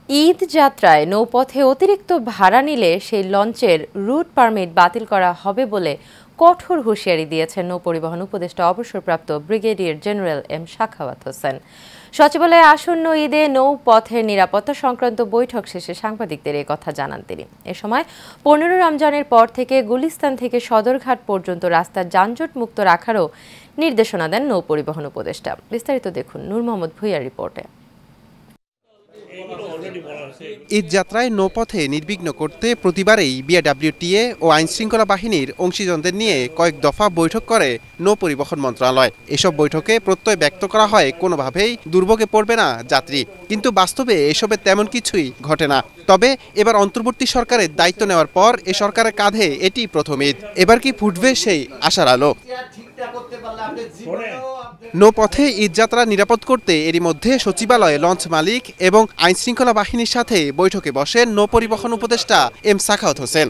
ঈদ যাত্রায় নৌপথে অতিরিক্ত ভাড়া নিলে সেই লঞ্চের রুট পারমিট বাতিল করা হবে বলে কঠোর হুঁশিয়ারি দিয়েছেন নৌপরিবহন উপদেষ্টা অবসরপ্রাপ্ত brigadier general M Sakhawat Hossain. সচিবালয়ে আসন্ন ঈদে নৌপথের নিরাপত্তা সংক্রান্ত বৈঠক শেষে সাংবাদিকদের এ কথা জানান তিনি। এ সময় 15 রমজানের পর থেকে গুলিস্তান থেকে সদরঘাট পর্যন্ত রাস্তা যানজট মুক্ত রাখারও নির্দেশনা দেন নৌপরিবহন উপদেষ্টা। বিস্তারিত দেখুন নূর মোহাম্মদ ভুঁইয়ার রিপোর্টে। ঈদ যাত্রায় নৌপথে নির্বিঘ্ন করতে প্রতিবারেই বিআরডব্লিউটিএ ও আইনশৃঙ্খলা বাহিনীর অংশীজনদের নিয়ে কয়েক দফা বৈঠক করে নৌপরিবহন মন্ত্রণালয়। এসব বৈঠকে প্রত্যয় ব্যক্ত করা হয় কোনোভাবেই দুর্ভোগে পড়বে না যাত্রী, কিন্তু বাস্তবে এসবের তেমন কিছুই ঘটে না। তবে এবার অন্তর্বর্তী সরকারের দায়িত্ব নেওয়ার পর এ সরকারের কাঁধে এটি প্রথম ঈদ। এবার কি ফুটবে সেই আশার আলো? নৌপথে ঈদযাত্রা নিরাপদ করতে এরই মধ্যে সচিবালয়ে লঞ্চ মালিক এবং আইনশৃঙ্খলা বাহিনীর সাথে বৈঠকে বসেন নৌপরিবহন উপদেষ্টা এম সাখাওয়াত হোসেন।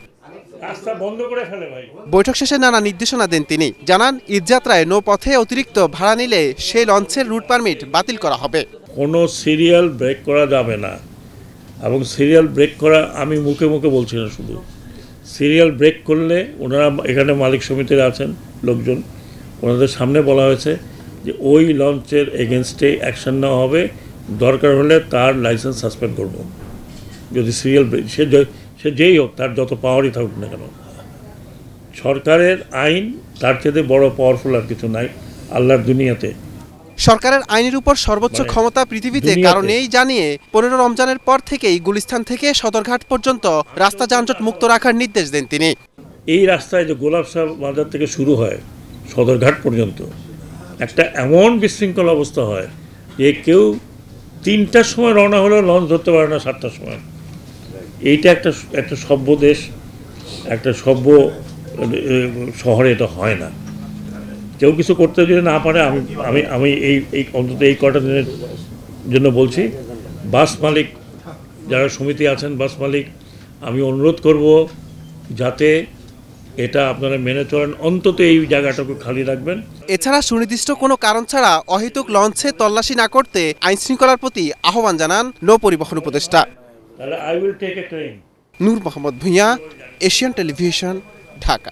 বৈঠক শেষে নানা নির্দেশনা দেন তিনি। জানান, ঈদযাত্রায় নৌপথে অতিরিক্ত ভাড়া নিলে সেই লঞ্চের রুট পারমিট বাতিল করা হবে। কোনো সিরিয়াল ব্রেক করা যাবে না, এবং সিরিয়াল ব্রেক করা আমি মুখে মুখে বলছি না, শুধু সিরিয়াল ব্রেক করলে ওনারা এখানে মালিক সমিতির আছেন লোকজন, ওনাদের সামনে বলা হয়েছে যে ওই লঞ্চের এগেনস্টে অ্যাকশন নেওয়া হবে, দরকার হলে তার লাইসেন্স সাসপেন্ড করব। যদি সিরিয়াল ব্রেক, সে যেই হোক, তার যত পাওয়ারই থাকুক না কেন, সরকারের আইন তার চেয়ে বড় পাওয়ারফুল আর কিছু নাই আল্লাহর দুনিয়াতে। সরকারের আইনের উপর সর্বোচ্চ ক্ষমতা পৃথিবীতে কারণেই জানিয়ে 15 রমজানের পর থেকেই গুলিস্তান থেকে সদরঘাট পর্যন্ত রাস্তা যানজট মুক্ত রাখার নির্দেশ দেন তিনি। এই রাস্তায় যে গোলাপশাহ বাজার থেকে শুরু হয় সদরঘাট পর্যন্ত একটা এমন বিশৃঙ্খল অবস্থা হয় যে কেউ 3টার সময় রওনা হলেও লঞ্চ ধরতে পারে না 7টার সময়। এইটা একটা সভ্য দেশ, একটা সভ্য শহরে এটা হয় না। কেউ কিছু করতে যদি না পারে, আমি এই অন্তত এই কটা দিনের জন্য বলছি, বাস মালিক যারা সমিতি আছেন, বাস মালিক, আমি অনুরোধ করব যাতে এটা আপনারা মেনে চলেন, অন্তত এই জায়গাটাকে খালি রাখবেন। এছাড়া সুনির্দিষ্ট কোনো কারণ ছাড়া অহেতুক লঞ্চে তল্লাশি না করতে আইনশৃঙ্খলার প্রতি আহ্বান জানান নৌপরিবহন উপদেষ্টা। I will take a train. Noor Mohammad Bhuiyan, Asian Television, Dhaka.